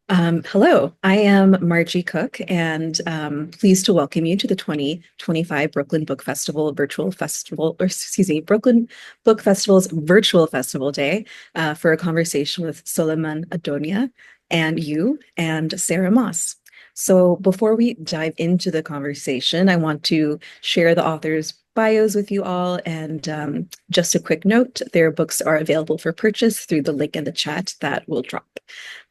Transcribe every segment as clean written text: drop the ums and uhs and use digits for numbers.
Hello, I am Margie Cook, and pleased to welcome you to the 2025 Brooklyn Book Festival virtual festival, or excuse me, Brooklyn Book Festival's virtual festival day for a conversation with Sulaiman Addonia and you and Sarah Moss. So before we dive into the conversation, I want to share the authors' bios with you all. And just a quick note, their books are available for purchase through the link in the chat that will drop.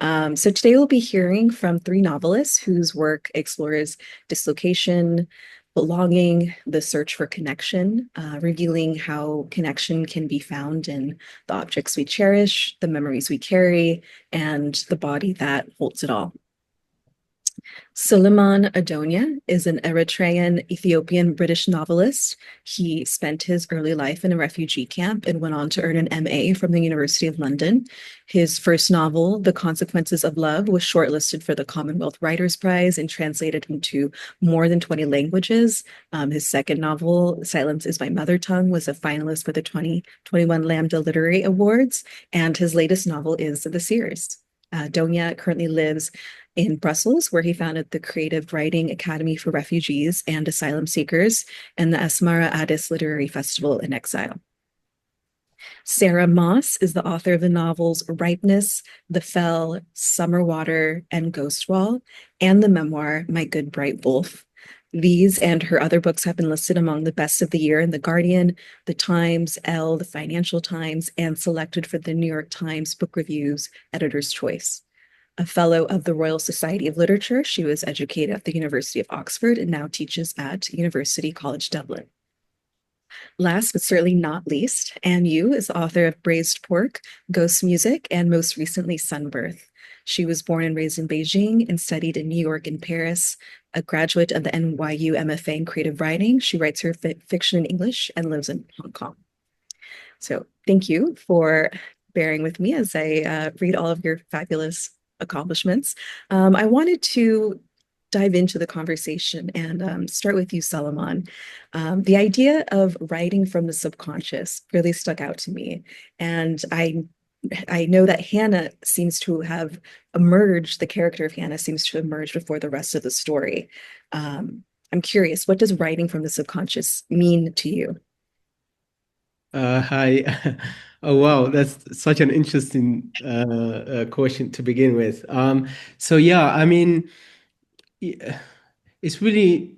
So today we'll be hearing from three novelists whose work explores dislocation, belonging, the search for connection, revealing how connection can be found in the objects we cherish, the memories we carry, and the body that holds it all. Sulaiman Addonia is an Eritrean Ethiopian British novelist. He spent his early life in a refugee camp and went on to earn an MA from the University of London. His first novel, The Consequences of Love, was shortlisted for the Commonwealth Writers' Prize and translated into more than 20 languages. His second novel, Silence is My Mother Tongue, was a finalist for the 2021 Lambda Literary Awards. And his latest novel is The Seers. Donia currently lives in Brussels, where he founded the Creative Writing Academy for Refugees and Asylum Seekers and the Asmara Addis Literary Festival in Exile. Sarah Moss is the author of the novels Ripeness, The Fell, Summer Water, and Ghost Wall, and the memoir My Good Bright Wolf. These and her other books have been listed among the best of the year in The Guardian, The Times, Elle, The Financial Times, and selected for the New York Times Book Review's Editor's Choice. A fellow of the Royal Society of Literature, she was educated at the University of Oxford and now teaches at University College Dublin. Last but certainly not least, Anne Yu is the author of Braised Pork, Ghost Music, and most recently Sunbirth. She was born and raised in Beijing and studied in New York and Paris. A graduate of the NYU MFA in creative writing, she writes her fiction in English and lives in Hong Kong. So thank you for bearing with me as I read all of your fabulous accomplishments. I wanted to dive into the conversation and start with you, Sulaiman. The idea of writing from the subconscious really stuck out to me. And I know that Hannah seems to have emerged, the character of Hannah seems to emerge before the rest of the story. I'm curious, what does writing from the subconscious mean to you? Hi. Oh, wow. That's such an interesting question to begin with. So, yeah, I mean, i- it's really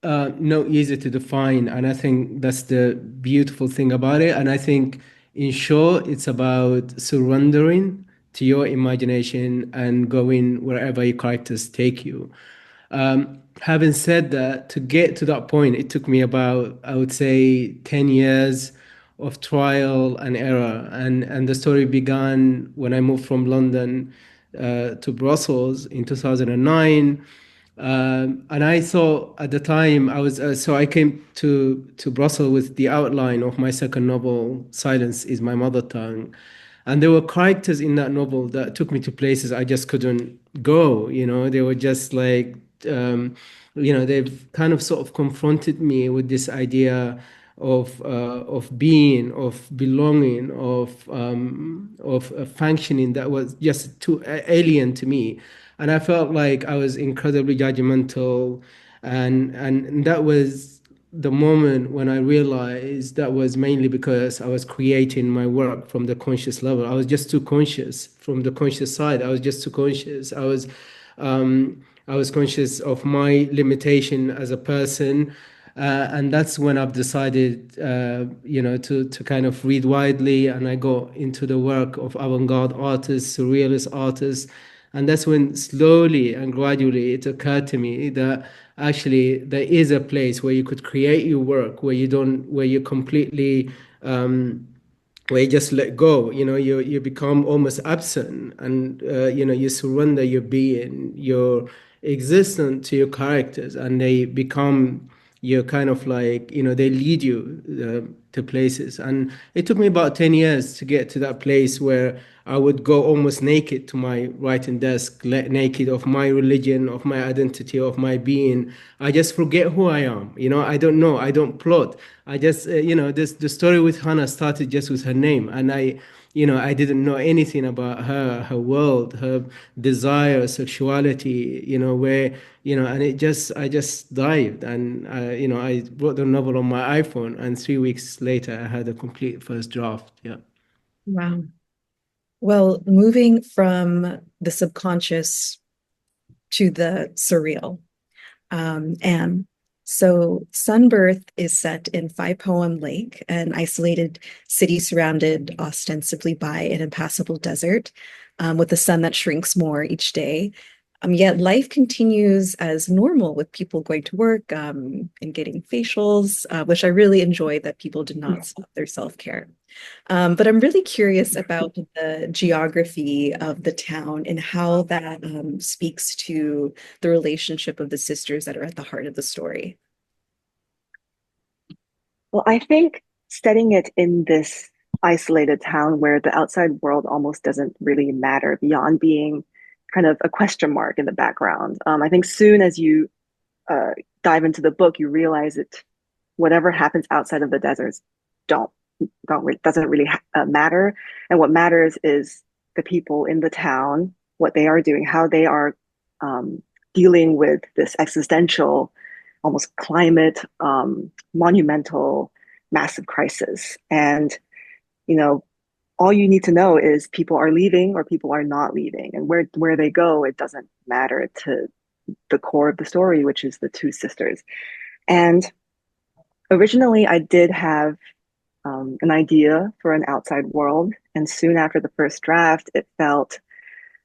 not easy to define. And I think that's the beautiful thing about it. And I think, in short, it's about surrendering to your imagination and going wherever your characters take you. Having said that, to get to that point, it took me about, I would say, 10 years of trial and error. And the story began when I moved from London to Brussels in 2009. And I thought at the time so I came to Brussels with the outline of my second novel, Silence is My Mother Tongue. And there were characters in that novel that took me to places I just couldn't go. They were just like, they've kind of sort of confronted me with this idea of being, of belonging, of functioning that was just too alien to me, and I felt like I was incredibly judgmental, and that was the moment when I realized that was mainly because I was creating my work from the conscious level. I was just too conscious from the conscious side. I was just too conscious. I was conscious of my limitation as a person. And that's when I've decided, to kind of read widely, and I got into the work of avant-garde artists, surrealist artists, and that's when slowly and gradually it occurred to me that actually there is a place where you could create your work, where you completely, where you just let go. You become almost absent, and you surrender your being, your existence to your characters, and they become, you're kind of like, they lead you to places. And it took me about 10 years to get to that place where I would go almost naked to my writing desk, naked of my religion, of my identity, of my being. I just forget who I am. I don't know. I don't plot. I just, the story with Hannah started just with her name. And I didn't know anything about her world, her desire, sexuality, and I just dived, and I wrote the novel on my iPhone, and 3 weeks later I had a complete first draft. Yeah. Wow. Well, moving from the subconscious to the surreal. And so Sunbirth is set in Five Poem Lake, an isolated city surrounded ostensibly by an impassable desert, with a sun that shrinks more each day. Yet life continues as normal with people going to work and getting facials, which I really enjoy that people did not stop their self-care. But I'm really curious about the geography of the town and how that speaks to the relationship of the sisters that are at the heart of the story. Well, I think setting it in this isolated town where the outside world almost doesn't really matter beyond being kind of a question mark in the background. I think soon as you uh, dive into the book, you realize that whatever happens outside of the deserts don't doesn't really matter, and what matters is the people in the town, what they are doing, how they are um, dealing with this existential, almost climate monumental, massive crisis. And you know, all you need to know is people are leaving or people are not leaving, and where they go, it doesn't matter to the core of the story, which is the two sisters. And originally, I did have an idea for an outside world. And soon after the first draft, it felt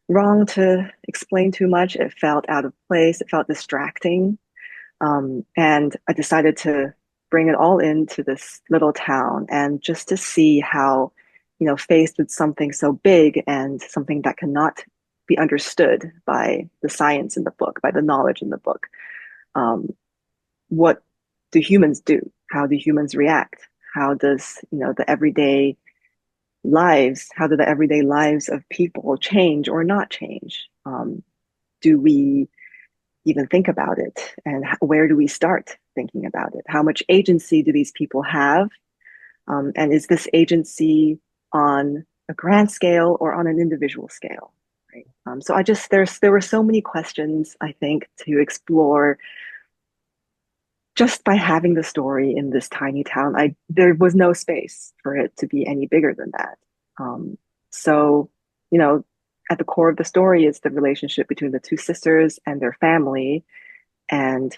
wrong to explain too much. It felt out of place. It felt distracting. And I decided to bring it all into this little town and just to see how, faced with something so big and something that cannot be understood by the science in the book, by the knowledge in the book, um, what do humans do? How do humans react? How does, how do the everyday lives of people change or not change? Do we even think about it? And where do we start thinking about it? How much agency do these people have? And is this agency on a grand scale or on an individual scale? Right. So there were so many questions, I think, to explore just by having the story in this tiny town. There was no space for it to be any bigger than that. Um, so, you know, at the core of the story is the relationship between the two sisters and their family, and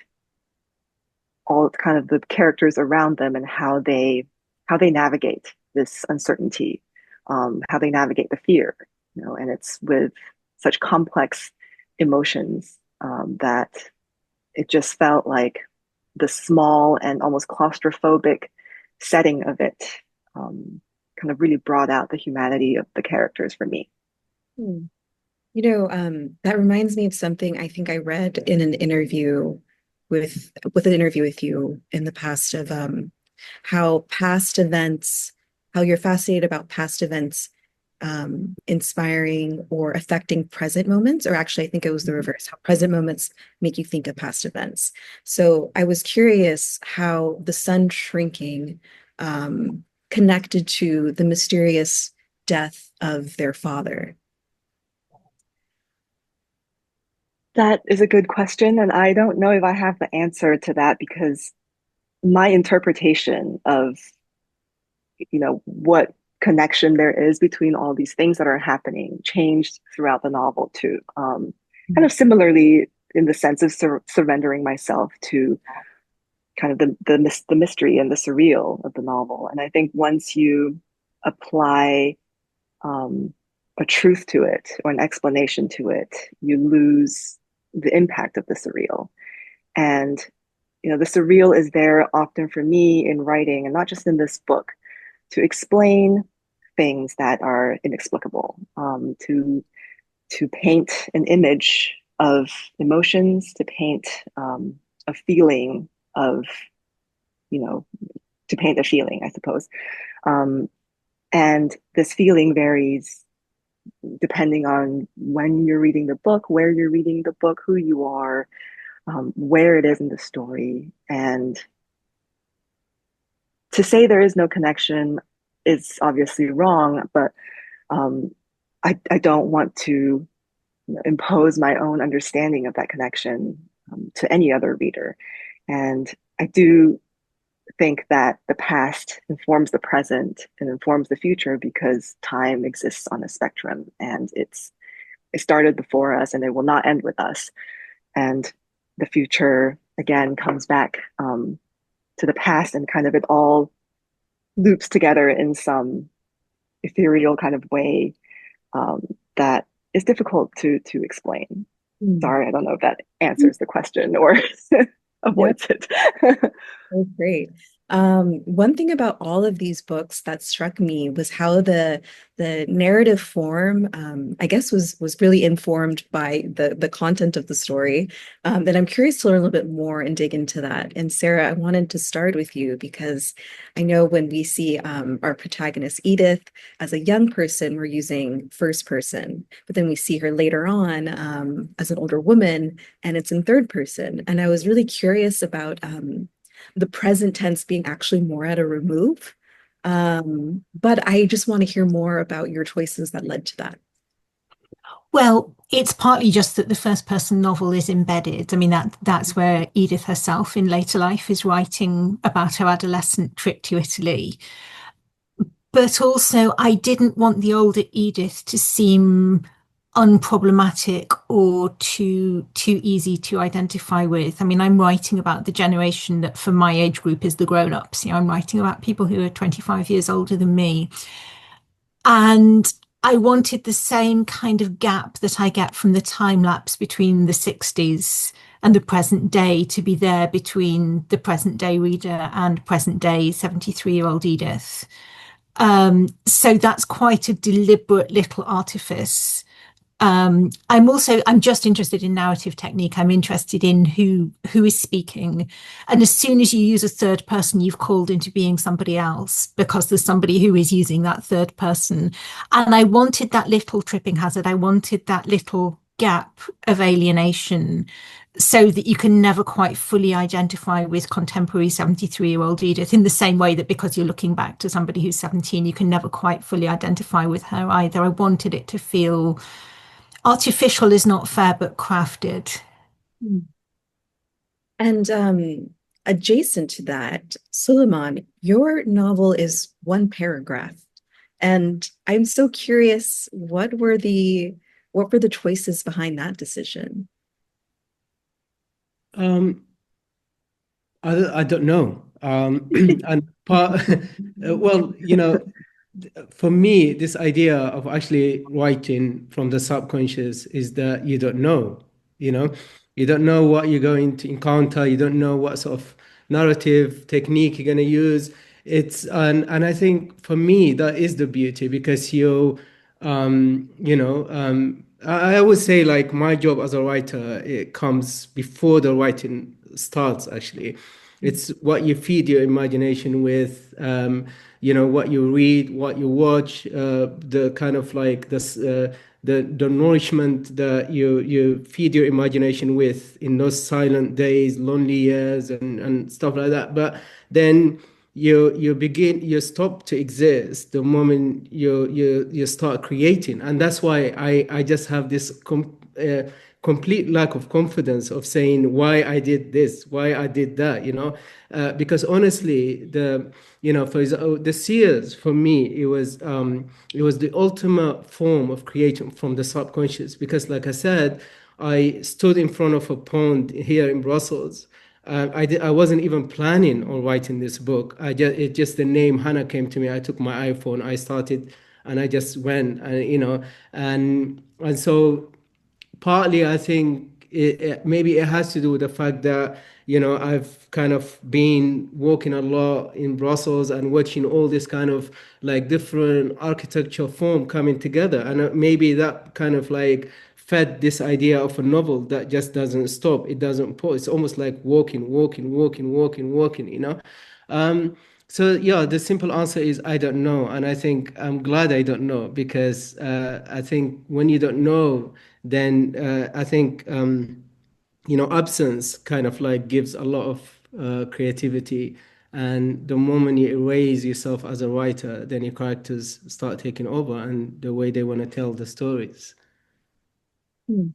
all kind of the characters around them and how they navigate this uncertainty, how they navigate the fear. And it's with such complex emotions that it just felt like the small and almost claustrophobic setting of it kind of really brought out the humanity of the characters for me. Hmm. That reminds me of something I think I read in an interview with an interview with you in the past of how past events, how you're fascinated about past events inspiring or affecting present moments, or actually, I think it was the reverse, how present moments make you think of past events. So I was curious how the sun shrinking connected to the mysterious death of their father. That is a good question, and I don't know if I have the answer to that because my interpretation of, what connection there is between all these things that are happening changed throughout the novel too. Kind of similarly in the sense of surrendering myself to kind of the mystery and the surreal of the novel. And I think once you apply um, a truth to it or an explanation to it, you lose the impact of the surreal. And the surreal is there often for me in writing, and not just in this book, to explain things that are inexplicable, to paint an image of emotions, to paint a feeling of, you know, to paint a feeling, I suppose. Um, and this feeling varies depending on when you're reading the book, where you're reading the book, who you are, where it is in the story. And to say there is no connection is obviously wrong, but um, I don't want to impose my own understanding of that connection to any other reader. And I do think that the past informs the present and informs the future because time exists on a spectrum and it started before us and it will not end with us. And the future again comes back to the past and kind of it all loops together in some ethereal kind of way that is difficult to explain. Sorry, I don't know if that answers the question or avoids it. Oh, great. One thing about all of these books that struck me was how the narrative form, I guess, was really informed by the content of the story. And I'm curious to learn a little bit more and dig into that. And Sarah, I wanted to start with you because I know when we see our protagonist Edith as a young person, we're using first person, but then we see her later on as an older woman, and it's in third person. And I was really curious about the present tense being actually more at a remove. But I just want to hear more about your choices that led to that. Well, it's partly just that the first person novel is embedded. I mean, that's where Edith herself in later life is writing about her adolescent trip to Italy. But also, I didn't want the older Edith to seem unproblematic or too easy to identify with. I mean, I'm writing about the generation that for my age group is the grown-ups. You know, I'm writing about people who are 25 years older than me. And I wanted the same kind of gap that I get from the time lapse between the 60s and the present day to be there between the present day reader and present day 73-year-old Edith. So that's quite a deliberate little artifice. I'm just interested in narrative technique. I'm interested in who is speaking. And as soon as you use a third person, you've called into being somebody else because there's somebody who is using that third person. And I wanted that little tripping hazard. I wanted that little gap of alienation so that you can never quite fully identify with contemporary 73-year-old Edith in the same way that because you're looking back to somebody who's 17, you can never quite fully identify with her either. I wanted it to feel artificial is not fair, but crafted. And adjacent to that, Suleiman, your novel is one paragraph. And I'm so curious, what were the choices behind that decision? I don't know. And well, for me, this idea of actually writing from the subconscious is that you don't know, you know, you don't know what you're going to encounter. You don't know what sort of narrative technique you're going to use. And I think for me, that is the beauty because I always say like my job as a writer, it comes before the writing starts actually. It's what you feed your imagination with, what you read, what you watch, the kind of like this, the nourishment that you feed your imagination with in those silent days, lonely years, and stuff like that. But then you stop to exist the moment you start creating, and that's why I just have this complete lack of confidence of saying why I did this, why I did that, because honestly, for example, the Seers for me, it was the ultimate form of creating from the subconscious. Because, like I said, I stood in front of a pond here in Brussels. I wasn't even planning on writing this book. Just the name Hannah came to me. I took my iPhone, I started, and I just went, and so partly I think maybe it has to do with the fact that I've kind of been walking a lot in Brussels and watching all this kind of like different architecture form coming together, and maybe that kind of like fed this idea of a novel that just doesn't stop. It doesn't pause. It's almost like walking. So yeah, the simple answer is I don't know, and I think I'm glad I don't know because I think when you don't know, then I think absence kind of like gives a lot of creativity And the moment you erase yourself as a writer, then your characters start taking over and the way they want to tell the stories. Hmm.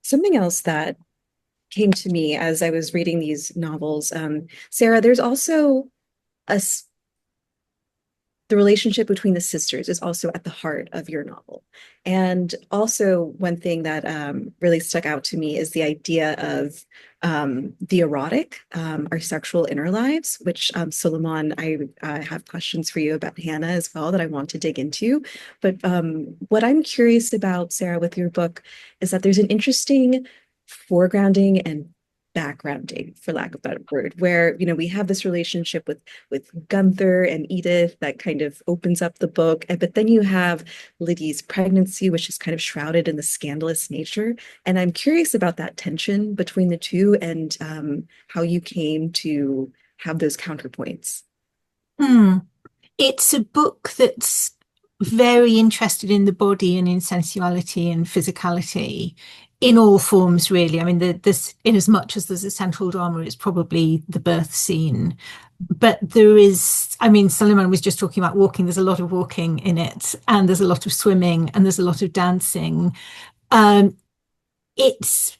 Something else that came to me as I was reading these novels, Sarah, there's also a the relationship between the sisters is also at the heart of your novel. And also, one thing that really stuck out to me is the idea of the erotic, our sexual inner lives, which Suleiman, I have questions for you about Hannah as well that I want to dig into. But what I'm curious about, Sarah, with your book is that there's an interesting foregrounding and backgrounding, for lack of a better word, where we have this relationship with Gunther and Edith that kind of opens up the book, but then you have Liddy's pregnancy, which is kind of shrouded in the scandalous nature. And I'm curious about that tension between the two and how you came to have those counterpoints. It's a book that's very interested in the body and in sensuality and physicality in all forms, really. I mean, this, in as much as there's a central drama, it's probably the birth scene. But there is, I mean, Sulaiman was just talking about walking. There's a lot of walking in it, and there's a lot of swimming, and there's a lot of dancing. It's,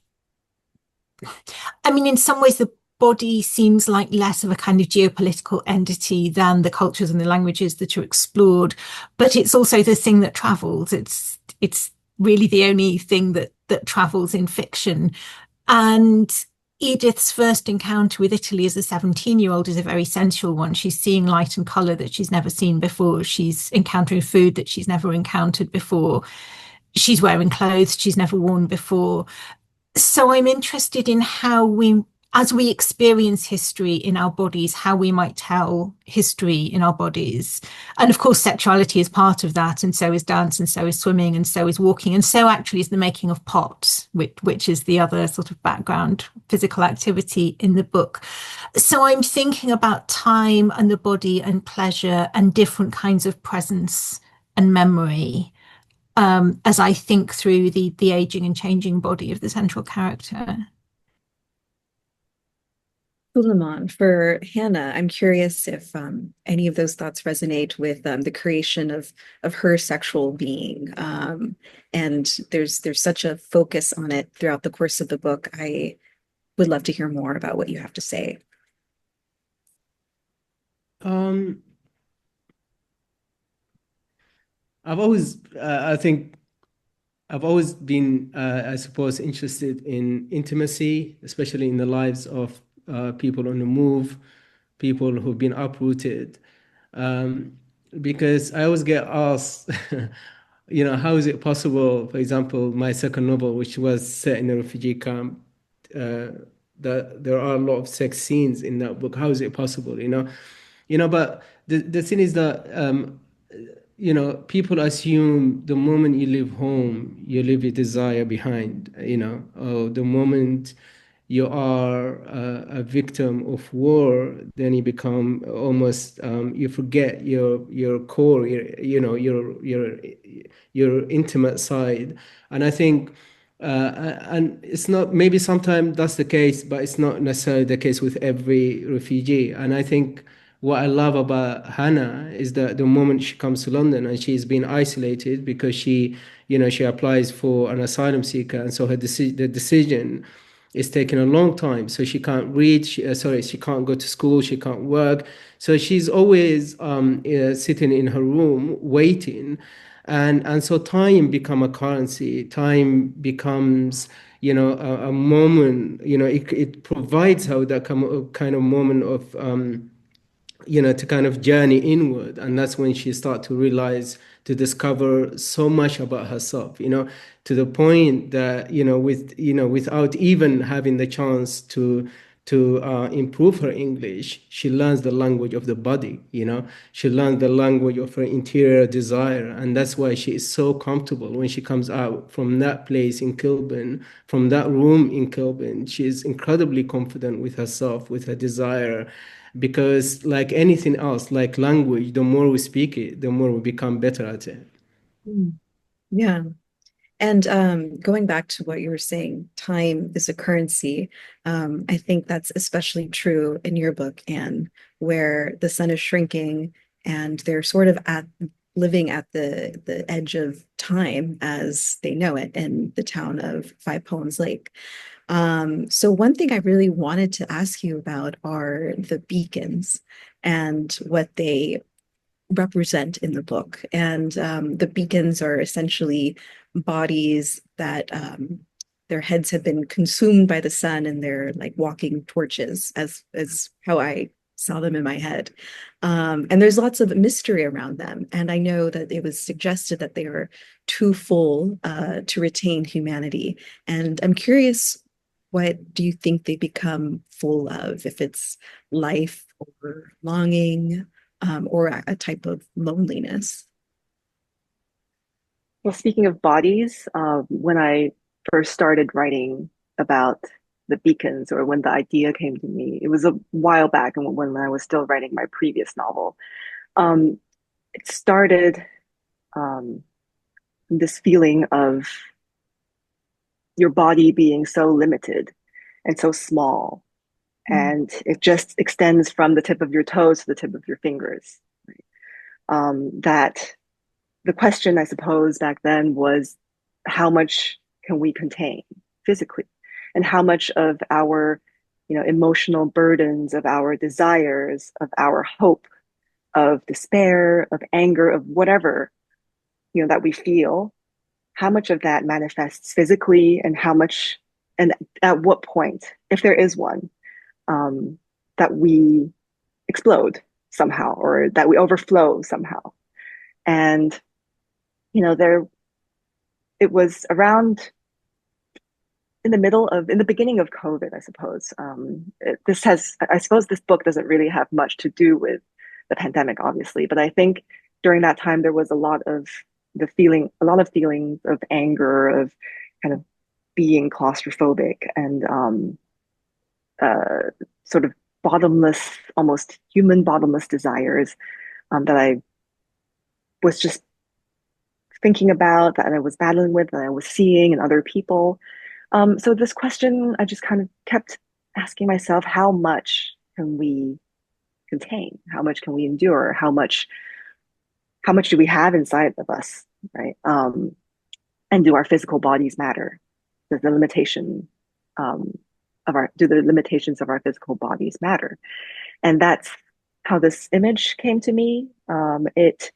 I mean, in some ways, the body seems like less of a kind of geopolitical entity than the cultures and the languages that are explored, but it's also the thing that travels. It's really the only thing that travels in fiction. And Edith's first encounter with Italy as a 17-year-old is a very sensual one. She's seeing light and colour that she's never seen before. She's encountering food that she's never encountered before. She's wearing clothes she's never worn before. So I'm interested in how we, as we experience history in our bodies, how we might tell history in our bodies. And of course, sexuality is part of that, and so is dance, and so is swimming, and so is walking, and so actually is the making of pots, which is the other sort of background physical activity in the book. So I'm thinking about time and the body and pleasure and different kinds of presence and memory as I think through the aging and changing body of the central character. Suleiman, for Hannah, I'm curious if any of those thoughts resonate with the creation of her sexual being. And there's such a focus on it throughout the course of the book. I would love to hear more about what you have to say. I think I've always been, I suppose, interested in intimacy, especially in the lives of people on the move, people who've been uprooted. Because I always get asked, how is it possible, for example, my second novel, which was set in a refugee camp, that there are a lot of sex scenes in that book. How is it possible, But the thing is that people assume the moment you leave home, you leave your desire behind, or the moment you are a victim of war, then you become almost, you forget your core, your intimate side. And I think, and it's not, maybe sometimes that's the case, but it's not necessarily the case with every refugee. And I think what I love about Hannah is that the moment she comes to London and she's been isolated because she applies for an asylum seeker, and so the decision is taking a long time. So she can't read, she can't go to school, she can't work. So she's always sitting in her room waiting. And so time become a currency. Time becomes, a moment, it provides her that kind of moment of, to kind of journey inward. And that's when she starts to realize, to discover so much about herself, to the point that, without even having the chance to improve her English, she learns the language of the body, she learns the language of her interior desire. And that's why she is so comfortable when she comes out from that place in Kilburn, from that room in Kilburn. She is incredibly confident with herself, with her desire, because like anything else, like language, the more we speak it, the more we become better at it. Yeah. And going back to what you were saying, time is a currency. I think that's especially true in your book, Anne, where the sun is shrinking and they're sort of at living at the edge of time as they know it in the town of Five Poems Lake. So one thing I really wanted to ask you about are the beacons and what they represent in the book. And the beacons are essentially bodies that their heads have been consumed by the sun and they're like walking torches, as how I saw them in my head. And there's lots of mystery around them. And I know that it was suggested that they are too full to retain humanity. And I'm curious, what do you think they become full of? If it's life or longing, or a type of loneliness? Well, speaking of bodies, when I first started writing about the beacons, or when the idea came to me, it was a while back, and when I was still writing my previous novel. It started this feeling of your body being so limited and so small, and it just extends from the tip of your toes to the tip of your fingers. Right? That the question, I suppose, back then was, how much can we contain physically, and how much of our, emotional burdens, of our desires, of our hope, of despair, of anger, of whatever, that we feel, how much of that manifests physically, and how much, and at what point, if there is one, that we explode somehow, or that we overflow somehow. And, it was around in the beginning of COVID, I suppose. I suppose this book doesn't really have much to do with the pandemic, obviously, but I think during that time there was a lot of feelings of anger, of kind of being claustrophobic, and sort of bottomless, almost human bottomless desires that I was just thinking about, that I was battling with, that I was seeing in other people. So this question, I just kind of kept asking myself, how much can we contain? How much can we endure? How much do we have inside of us, right? And do our physical bodies matter? Does the limitation do the limitations of our physical bodies matter? And that's how this image came to me. It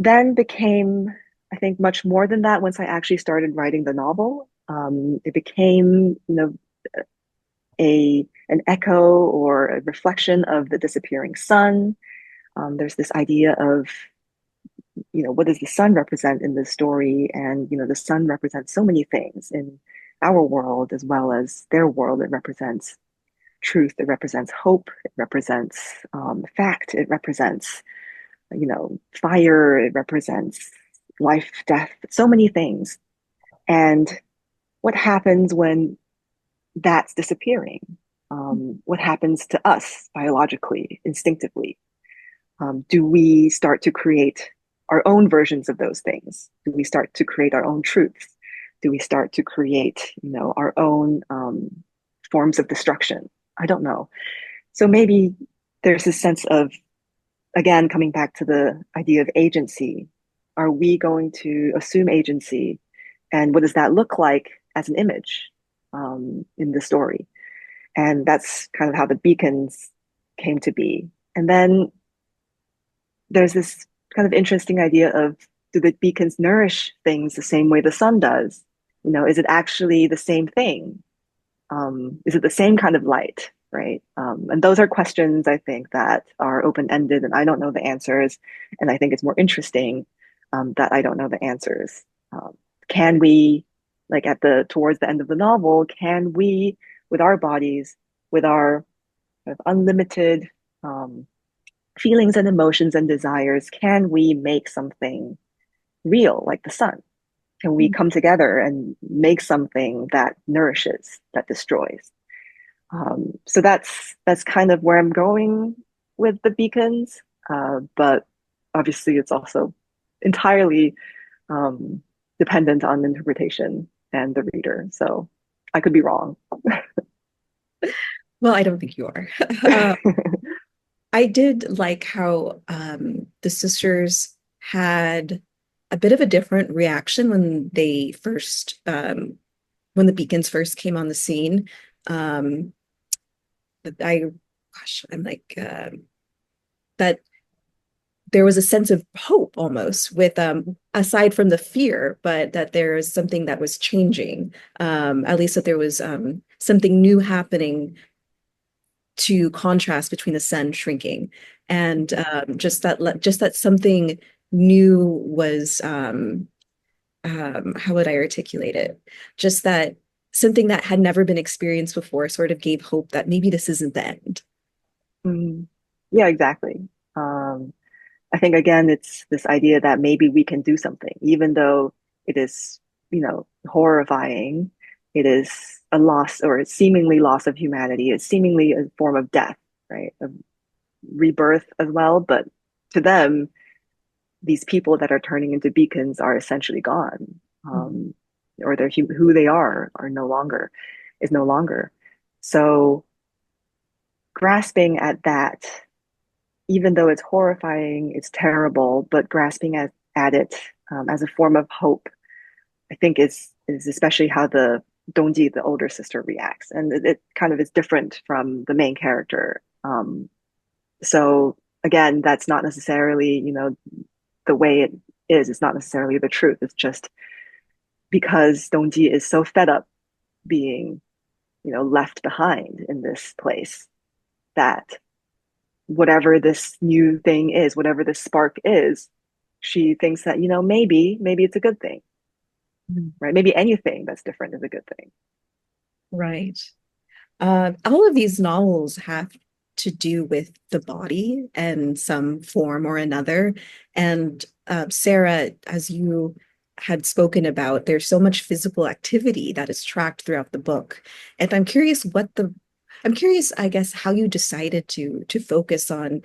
then became, I think, much more than that once I actually started writing the novel. It became, an echo or a reflection of the disappearing sun. There's this idea of, what does the sun represent in this story? And, the sun represents so many things in our world as well as their world. It represents truth. It represents hope. It represents fact. It represents, fire. It represents life, death, so many things. And what happens when that's disappearing? What happens to us biologically, instinctively? Do we start to create our own versions of those things? Do we start to create our own truths? Do we start to create, our own forms of destruction? I don't know. So maybe there's this sense of, again, coming back to the idea of agency. Are we going to assume agency? And what does that look like as an image in the story? And that's kind of how the beacons came to be. And then there's this kind of interesting idea of, do the beacons nourish things the same way the sun does? Is it actually the same thing? Is it the same kind of light, right? And those are questions, I think, that are open-ended, and I don't know the answers. And I think it's more interesting that I don't know the answers. Can we, like towards the end of the novel, can we, with our bodies, with our kind of unlimited feelings and emotions and desires, can we make something real like the sun? Can we come together and make something that nourishes, that destroys? So that's kind of where I'm going with the beacons. But obviously it's also entirely dependent on interpretation and the reader. So I could be wrong. Well, I don't think you are. I did like how the sisters had a bit of a different reaction when they first, when the beacons first came on the scene. Um, I'm like, that there was a sense of hope almost with, aside from the fear, but that there is something that was changing, at least that there was something new happening to contrast between the sun shrinking and just that something new was how would I articulate it? Just that something that had never been experienced before sort of gave hope that maybe this isn't the end. Mm. Yeah, exactly. I think again, it's this idea that maybe we can do something, even though it is, horrifying. It is a loss or a seemingly loss of humanity. It's seemingly a form of death, right? Of rebirth as well. But to them, these people that are turning into beacons are essentially gone, or they're who they are is no longer. So grasping at that, even though it's horrifying, it's terrible, but grasping at it as a form of hope, I think is especially how the Dongji, the older sister, reacts, and it kind of is different from the main character. So again, that's not necessarily, the way it is. It's not necessarily the truth. It's just because Dongji is so fed up being, left behind in this place, that whatever this new thing is, whatever this spark is, she thinks that, maybe it's a good thing, right? Maybe anything that's different is a good thing. Right. All of these novels have to do with the body in some form or another. And Sarah, as you had spoken about, there's so much physical activity that is tracked throughout the book. And I'm curious, I guess, how you decided to focus on,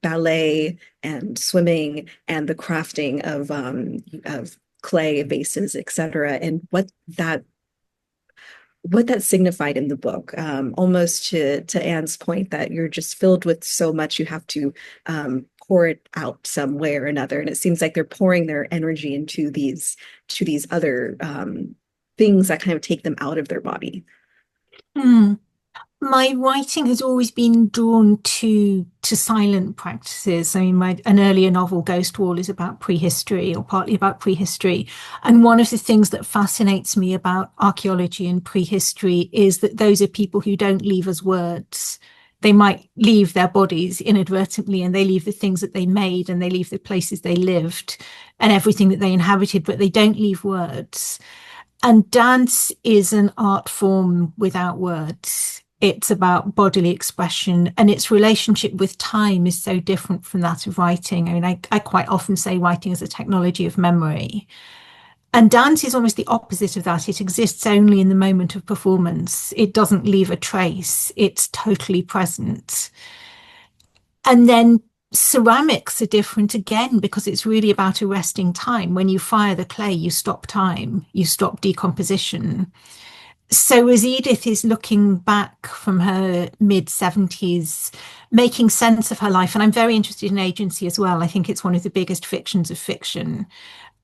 ballet and swimming and the crafting of clay vases, etc., and what that signified in the book, almost to Anne's point that you're just filled with so much, you have to pour it out some way or another. And it seems like they're pouring their energy into these other things that kind of take them out of their body. My writing has always been drawn to silent practices. I mean, an earlier novel, Ghost Wall, is about prehistory, or partly about prehistory. And one of the things that fascinates me about archaeology and prehistory is that those are people who don't leave us words. They might leave their bodies inadvertently, and they leave the things that they made, and they leave the places they lived and everything that they inhabited, but they don't leave words. And dance is an art form without words. It's about bodily expression, and its relationship with time is so different from that of writing. I mean, I quite often say writing is a technology of memory. And dance is almost the opposite of that. It exists only in the moment of performance. It doesn't leave a trace. It's totally present. And then ceramics are different again, because it's really about arresting time. When you fire the clay, you stop time, you stop decomposition. So as Edith is looking back from her mid-70s, making sense of her life, and I'm very interested in agency as well. I think it's one of the biggest fictions of fiction.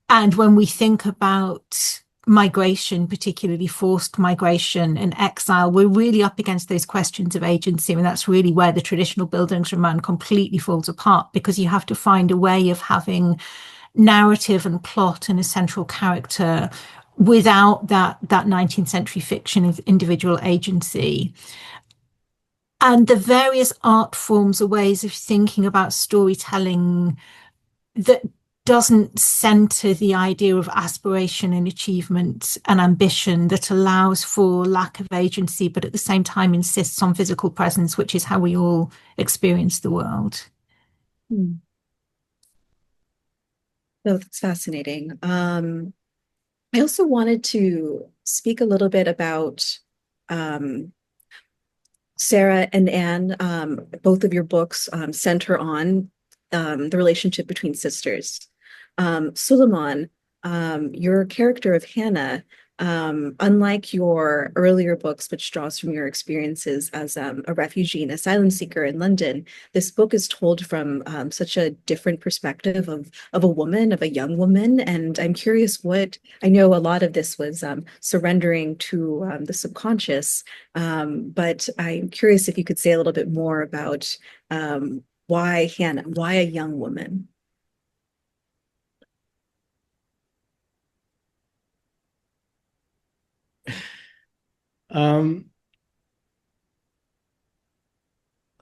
And when we think about migration, particularly forced migration and exile, we're really up against those questions of agency. And that's really where the traditional Bildungsroman completely falls apart, because you have to find a way of having narrative and plot and a central character without that 19th century fiction of individual agency. And the various art forms are ways of thinking about storytelling that doesn't center the idea of aspiration and achievement and ambition, that allows for lack of agency, but at the same time insists on physical presence, which is how we all experience the world. No, that's fascinating. I also wanted to speak a little bit about Sarah and Anne. Both of your books center on the relationship between sisters. Sulaiman, your character of Hannah, unlike your earlier books, which draws from your experiences as a refugee and asylum seeker in London, this book is told from such a different perspective of a woman, of a young woman. And I'm curious what, I know a lot of this was surrendering to the subconscious, but I'm curious if you could say a little bit more about why Hannah, why a young woman? Um,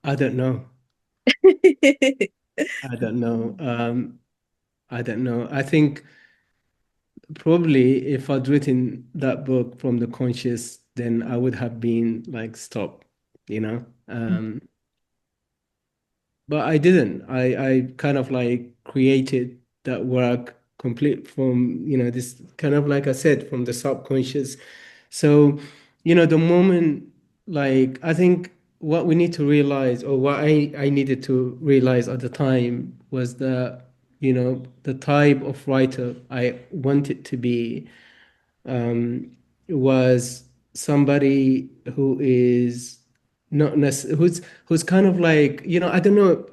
I don't know. I don't know. I don't know. I think probably if I'd written that book from the conscious, then I would have been like, stop, you know. But I didn't. I kind of like created that work complete from, this kind of like I said, from the subconscious. So, the moment, like, I think what we need to realize, or what I needed to realize at the time was that, the type of writer I wanted to be was somebody who is not necessarily, who's kind of like, I don't know,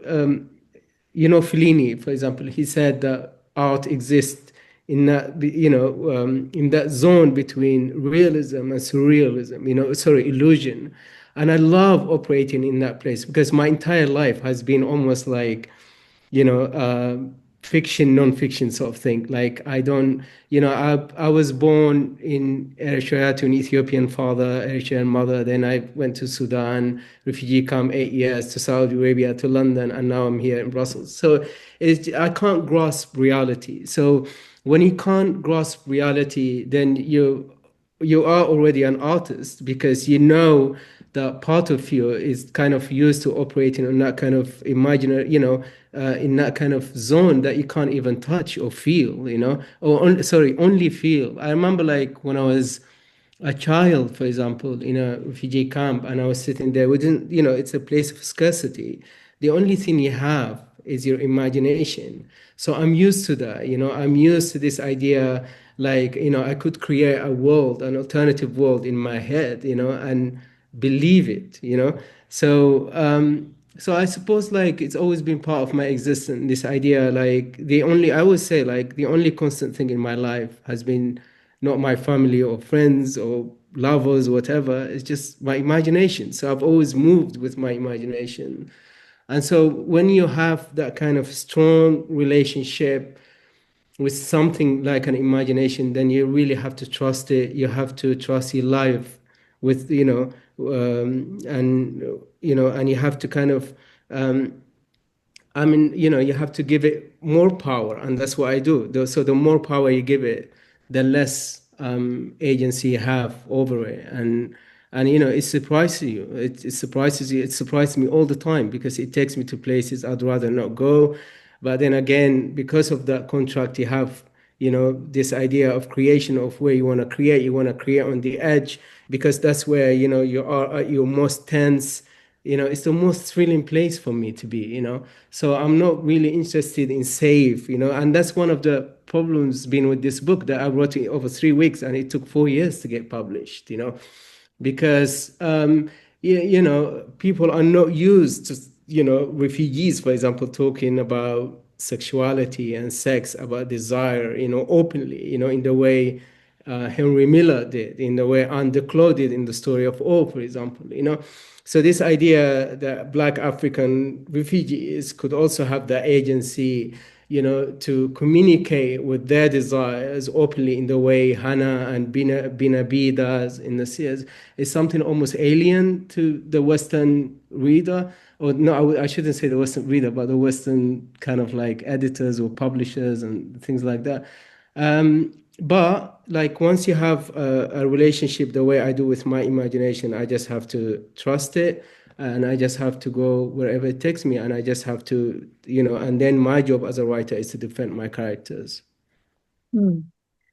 Fellini, for example, he said that art exists in that, in that zone between realism and surrealism, sorry, illusion. And I love operating in that place because my entire life has been almost like, fiction, non-fiction sort of thing. Like I don't, I was born in Eritrea to an Ethiopian father, Eritrean mother. Then I went to Sudan, refugee camp, 8 years, to Saudi Arabia, to London, and now I'm here in Brussels. So I can't grasp reality. So when you can't grasp reality, then you are already an artist because that part of you is kind of used to operating on that kind of imaginary, in that kind of zone that you can't even touch or feel, or sorry, only feel. I remember like when I was a child, for example, in a refugee camp, and I was sitting there within, it's a place of scarcity. The only thing you have is your imagination. So I'm used to that, I'm used to this idea, like, I could create a world, an alternative world in my head, and believe it, So I suppose like it's always been part of my existence, this idea, like I would say like the only constant thing in my life has been not my family or friends or lovers or whatever. It's just my imagination. So I've always moved with my imagination. And so when you have that kind of strong relationship with something like an imagination, then you really have to trust it. You have to trust your life with, and you have to kind of, you have to give it more power, and that's what I do. So the more power you give it, the less agency you have over it, and it surprises you. It surprises you. It surprises me all the time because it takes me to places I'd rather not go. But then again, because of that contract you have, this idea of creation, of where you want to create on the edge, because that's where, you are at your most tense. It's the most thrilling place for me to be, so I'm not really interested in safe, and that's one of the problems been with this book, that I wrote it over 3 weeks and it took 4 years to get published, because people are not used to, refugees, for example, talking about sexuality and sex, about desire, openly, in the way Henry Miller did, in the way Anne Declos did in the story of O, for example, So this idea that Black African refugees could also have the agency, to communicate with their desires openly in the way Hannah and Bina B does in the Seers, is something almost alien to the Western reader. Or no, I shouldn't say the Western reader, but the Western kind of like editors or publishers and things like that. But like once you have a relationship the way I do with my imagination, I just have to trust it, and I just have to go wherever it takes me, and I just have to, and then my job as a writer is to defend my characters.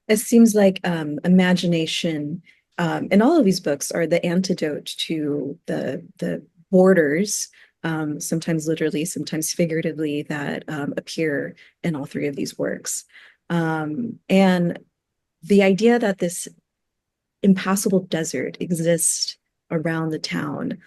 It seems like imagination in all of these books are the antidote to the borders, sometimes literally, sometimes figuratively, that appear in all three of these works. And the idea that this impassable desert exists around the town.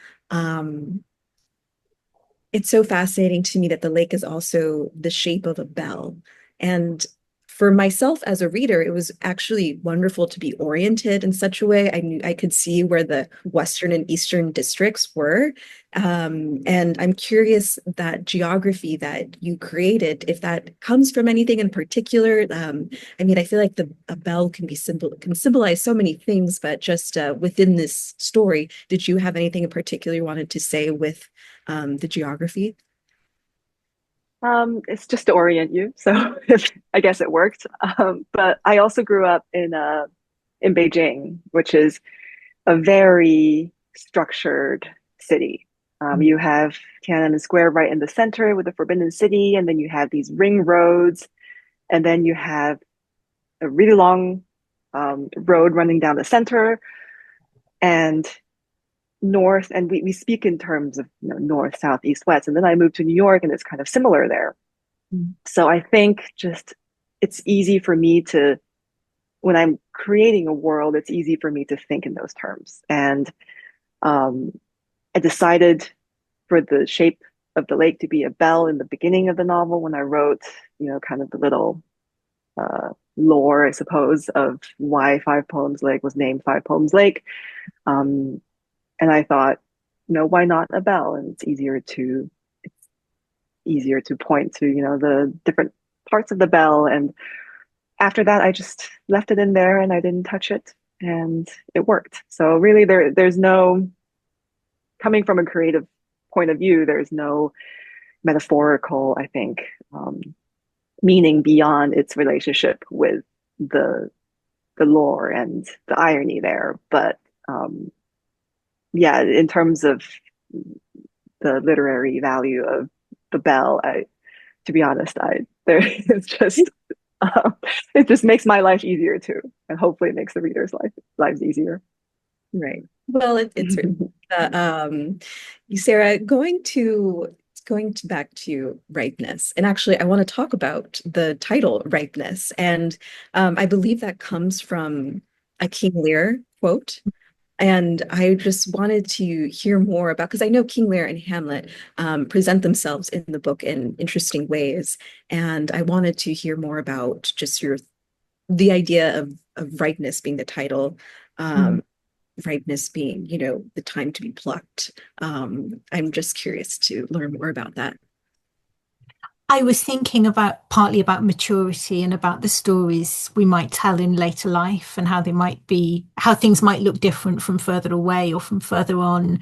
It's so fascinating to me that the lake is also the shape of a bell. And for myself as a reader, it was actually wonderful to be oriented in such a way. I knew I could see where the Western and Eastern districts were. And I'm curious that geography that you created, if that comes from anything in particular. I mean, I feel like a bell can symbolize so many things, but just within this story, did you have anything in particular you wanted to say with the geography? It's just to orient you, so I guess it worked. But I also grew up in Beijing, which is a very structured city. You have Tiananmen Square right in the center with the Forbidden City, and then you have these ring roads, and then you have a really long road running down the center, and north. And we speak in terms of north, south, east, west. And then I moved to New York, and it's kind of similar there. So I think just it's easy for me to, when I'm creating a world, it's easy for me to think in those terms. And I decided for the shape of the lake to be a bell in the beginning of the novel when I wrote, kind of the little lore, I suppose, of why Five Poems Lake was named Five Poems Lake. And I thought, why not a bell? And it's easier to point to, the different parts of the bell. And after that, I just left it in there and I didn't touch it, and it worked. So really, there's no, coming from a creative point of view, there's no metaphorical, I think, meaning beyond its relationship with the lore and the irony there. But yeah, in terms of the literary value of the bell, to be honest, it's just it just makes my life easier too, and hopefully it makes the readers' lives easier. Right. Well, it's Sarah, going back to Ripeness, and actually, I want to talk about the title Ripeness, and I believe that comes from a King Lear quote. And I just wanted to hear more about, because I know King Lear and Hamlet present themselves in the book in interesting ways. And I wanted to hear more about just the idea of ripeness being the title, ripeness being, the time to be plucked. I'm just curious to learn more about that. I was thinking partly about maturity and about the stories we might tell in later life and how things might look different from further away or from further on.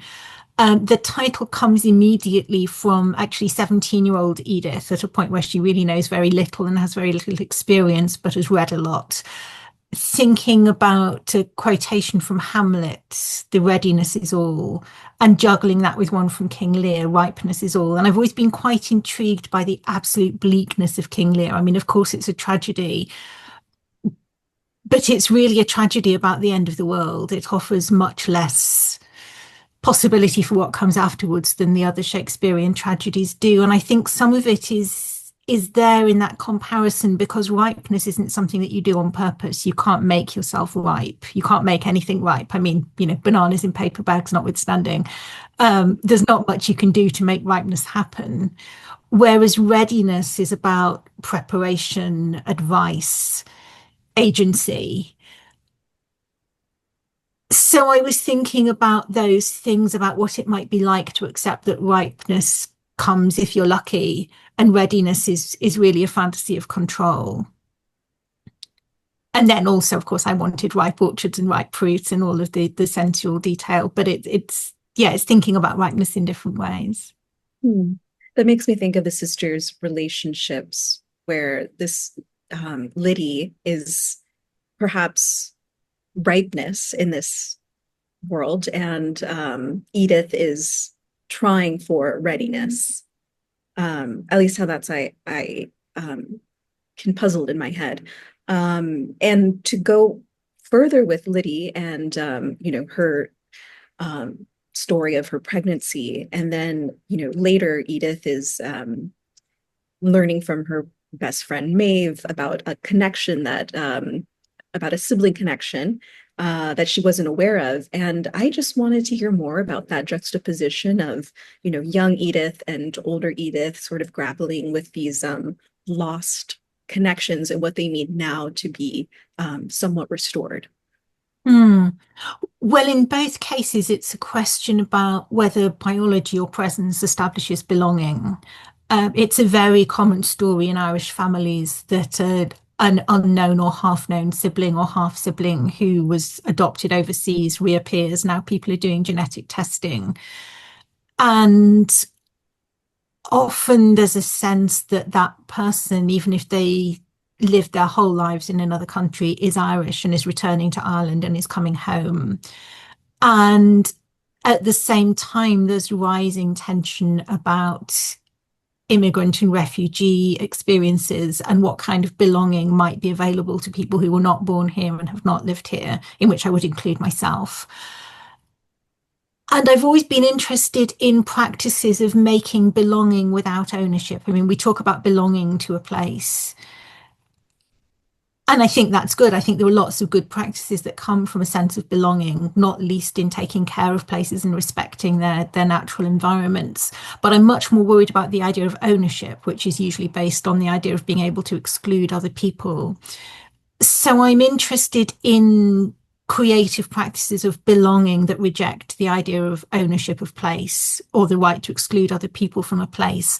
The title comes immediately from actually 17-year-old Edith, at a point where she really knows very little and has very little experience, but has read a lot. Thinking about a quotation from Hamlet, "The readiness is all," and juggling that with one from King Lear, "Ripeness is all." And I've always been quite intrigued by the absolute bleakness of King Lear. I mean, of course, it's a tragedy, but it's really a tragedy about the end of the world. It offers much less possibility for what comes afterwards than the other Shakespearean tragedies do. And I think some of it is there in that comparison, because ripeness isn't something that you do on purpose. You can't make yourself ripe. You can't make anything ripe. I mean, bananas in paper bags notwithstanding, there's not much you can do to make ripeness happen. Whereas readiness is about preparation, advice, agency. So I was thinking about those things, about what it might be like to accept that ripeness comes if you're lucky, and readiness is really a fantasy of control. And then also, of course, I wanted ripe orchards and ripe fruits and all of the sensual detail, but it's thinking about ripeness in different ways. That makes me think of the sisters' relationships, where this Liddy is perhaps ripeness in this world, and Edith is trying for readiness. At least how that's I can puzzle in my head. And to go further with Liddy and her story of her pregnancy, and then later Edith is learning from her best friend Maeve, about a connection that about a sibling connection that she wasn't aware of. And I just wanted to hear more about that juxtaposition of, young Edith and older Edith sort of grappling with these lost connections and what they need now to be somewhat restored. Hmm. Well, in both cases, it's a question about whether biology or presence establishes belonging. It's a very common story in Irish families that an unknown or half-known sibling or half-sibling who was adopted overseas reappears. Now people are doing genetic testing. And often there's a sense that that person, even if they lived their whole lives in another country, is Irish and is returning to Ireland and is coming home. And at the same time, there's rising tension about immigrant and refugee experiences and what kind of belonging might be available to people who were not born here and have not lived here, in which I would include myself. And I've always been interested in practices of making belonging without ownership. I mean, we talk about belonging to a place. And I think that's good. I think there are lots of good practices that come from a sense of belonging, not least in taking care of places and respecting their natural environments. But I'm much more worried about the idea of ownership, which is usually based on the idea of being able to exclude other people. So I'm interested in creative practices of belonging that reject the idea of ownership of place or the right to exclude other people from a place.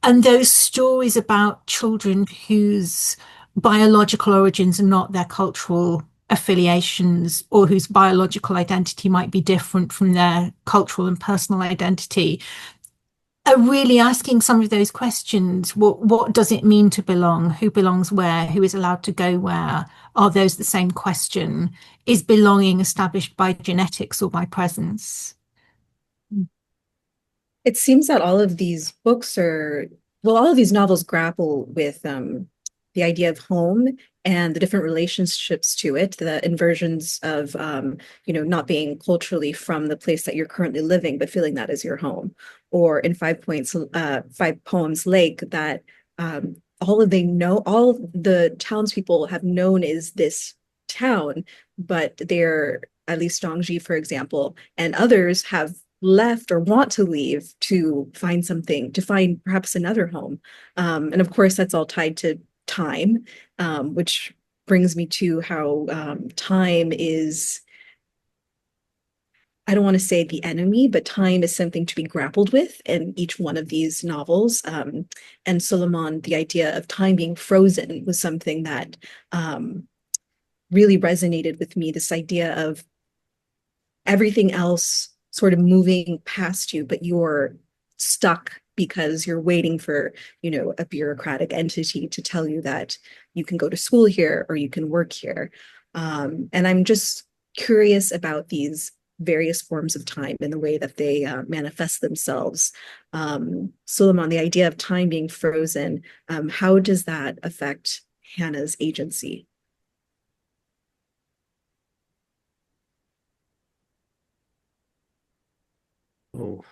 And those stories about children whose biological origins are not their cultural affiliations, or whose biological identity might be different from their cultural and personal identity, are really asking some of those questions. What does it mean to belong? Who belongs where? Who is allowed to go where? Are those the same question? Is belonging established by genetics or by presence? It seems that all of these books all of these novels grapple with the idea of home and the different relationships to it, the inversions of, not being culturally from the place that you're currently living, but feeling that as your home. Or in 5 Poems Lake, that all the townspeople have known is this town, but they're, at least Dongji, for example, and others have left or want to leave to find perhaps another home. And of course, that's all tied to time, which brings me to how time is, I don't want to say the enemy, but time is something to be grappled with in each one of these novels. And Sulaiman, the idea of time being frozen was something that really resonated with me, this idea of everything else sort of moving past you, but you're stuck because you're waiting for, a bureaucratic entity to tell you that you can go to school here or you can work here. And I'm just curious about these various forms of time and the way that they manifest themselves. Sulaiman, the idea of time being frozen, how does that affect Hannah's agency? Oh,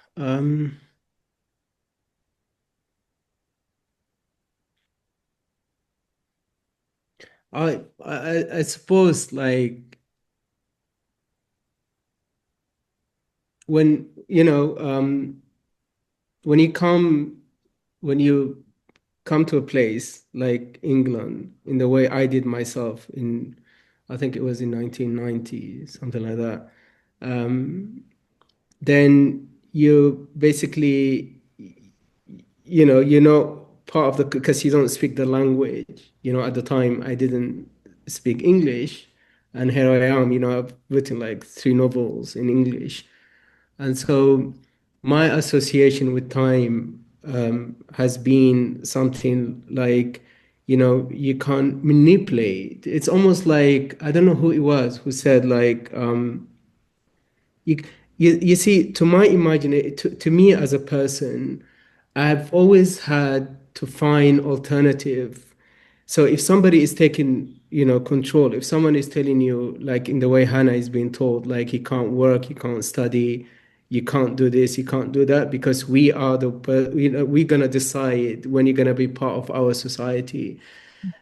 I suppose, like, when when you come to a place like England, in the way I did myself I think it was in 1990, something like that. Then you basically, part of because you don't speak the language. At the time I didn't speak English, and here I am. I've written like 3 novels in English, and so my association with time has been something like, you can't manipulate. It's almost like, I don't know who it was who said, like, you, you see, to my imagination, to me as a person, I've always had to find alternative. So if somebody is taking, control, if someone is telling you, like in the way Hannah is being told, like he can't work, he can't study, you can't do this, you can't do that, because we are we're gonna decide when you're gonna be part of our society.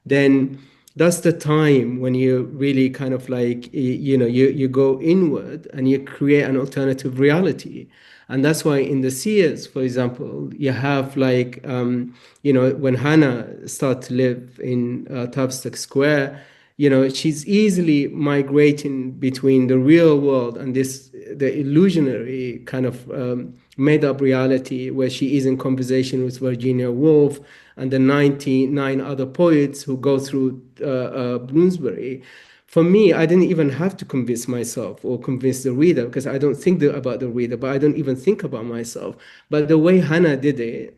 Then that's the time when you really kind of like, you go inward and you create an alternative reality. And that's why in the Seers, for example, you have like, when Hannah started to live in Tavistock Square, she's easily migrating between the real world and the illusionary kind of made up reality, where she is in conversation with Virginia Woolf and the 99 other poets who go through Bloomsbury. For me, I didn't even have to convince myself or convince the reader, because I don't think about the reader, but I don't even think about myself. But the way Hannah did it,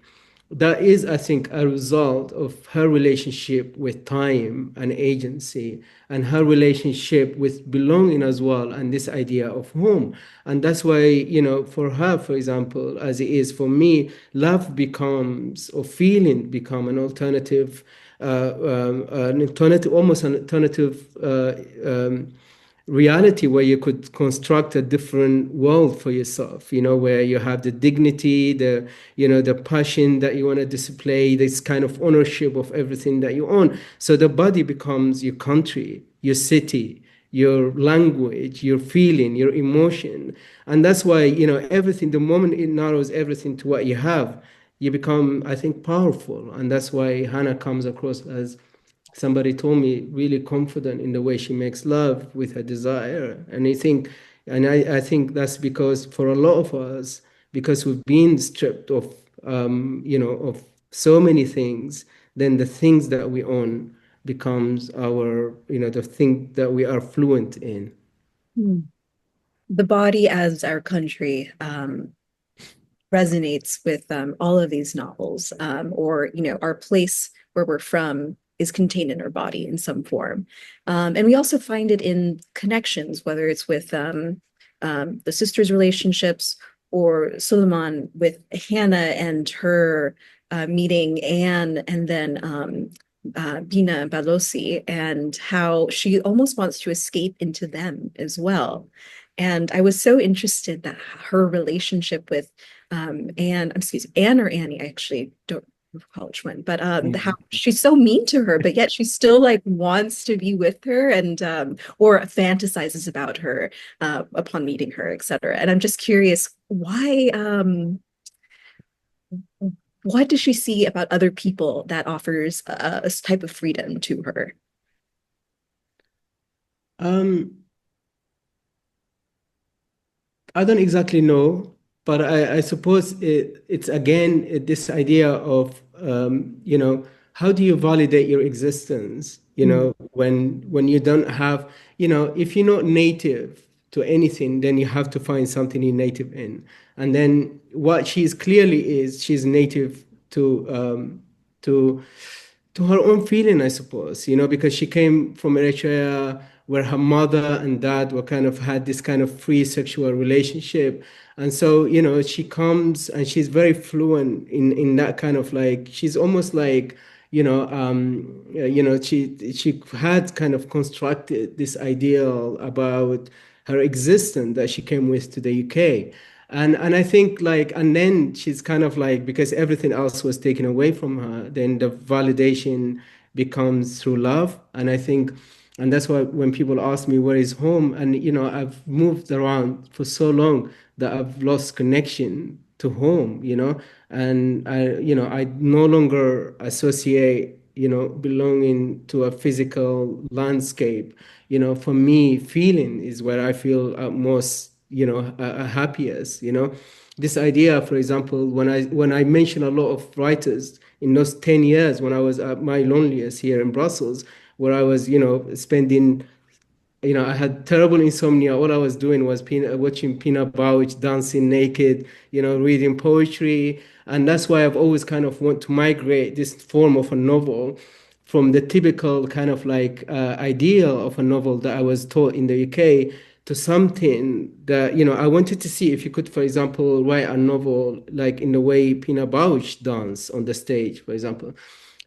that is, I think, a result of her relationship with time and agency, and her relationship with belonging as well, and this idea of home. And that's why, for her, for example, as it is for me, love becomes, or feeling become almost an alternative reality, where you could construct a different world for yourself, where you have the dignity, the passion that you want to display, this kind of ownership of everything that you own. So the body becomes your country, your city, your language, your feeling, your emotion. And that's why, everything, the moment it narrows everything to what you have, you become, I think, powerful. And that's why Hannah comes across as, somebody told me, really confident in the way she makes love with her desire. And I think that's because for a lot of us, because we've been stripped of, of so many things, then the things that we own becomes our, the thing that we are fluent in. The body as our country resonates with all of these novels, or our place where we're from is contained in our body in some form. And we also find it in connections, whether it's with the sisters' relationships, or Sulaiman with Hannah and her meeting Anne, and then Bina Balosi, and how she almost wants to escape into them as well. And I was so interested that her relationship with Anne or Annie, I actually don't recall which one, but how she's so mean to her, but yet she still like wants to be with her, and or fantasizes about her upon meeting her, etc. And I'm just curious, what does she see about other people that offers a type of freedom to her? I don't exactly know, but I suppose it's again this idea of, how do you validate your existence? When you don't have, if you're not native to anything, then you have to find something you're native in. And then what she's clearly is, she's native to her own feeling, I suppose, because she came from Eritrea, where her mother and dad were kind of had this kind of free sexual relationship. And so, she comes and she's very fluent in that kind of like, she's almost like, she had kind of constructed this ideal about her existence that she came with to the UK. And I think like, and then she's kind of like, because everything else was taken away from her, then the validation becomes through love. And I think, and that's why when people ask me where is home, and I've moved around for so long that I've lost connection to home, and I no longer associate, belonging to a physical landscape. For me, feeling is where I feel most, happiest. This idea, for example, when I mention a lot of writers in those 10 years when I was at my loneliest here in Brussels, where I was, spending, I had terrible insomnia. All I was doing was watching Pina Bausch dancing naked, reading poetry. And that's why I've always kind of want to migrate this form of a novel from the typical kind of like ideal of a novel that I was taught in the UK to something that, I wanted to see if you could, for example, write a novel like in the way Pina Bausch dance on the stage, for example.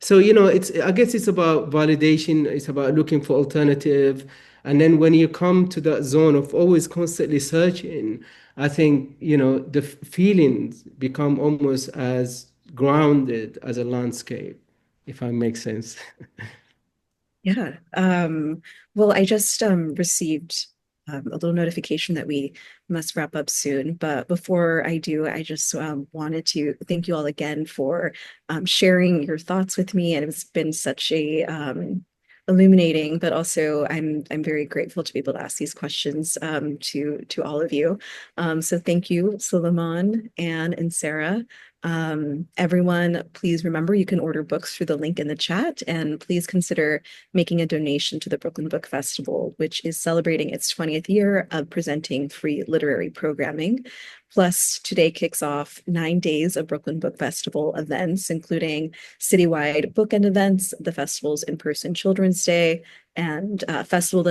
So, I guess it's about validation. It's about looking for alternative. And then when you come to that zone of always constantly searching, I think, the feelings become almost as grounded as a landscape, if I make sense. Yeah. Well, I just received a little notification that we must wrap up soon. But before I do, I just wanted to thank you all again for sharing your thoughts with me. And it's been such a illuminating, but also I'm very grateful to be able to ask these questions to all of you. So thank you, Sulaiman, Anne, and Sarah. Everyone, please remember you can order books through the link in the chat, and please consider making a donation to the Brooklyn Book Festival, which is celebrating its 20th year of presenting free literary programming. Plus, today kicks off 9 days of Brooklyn Book Festival events, including citywide bookend events, the festival's in-person Children's Day, and festival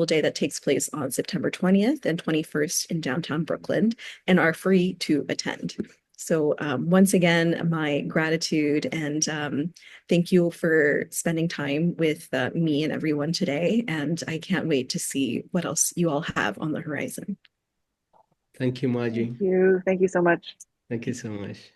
day that takes place on September 20th and 21st in downtown Brooklyn, and are free to attend. So once again, my gratitude and thank you for spending time with me and everyone today. And I can't wait to see what else you all have on the horizon. Thank you, Margie. Thank you. Thank you so much. Thank you so much.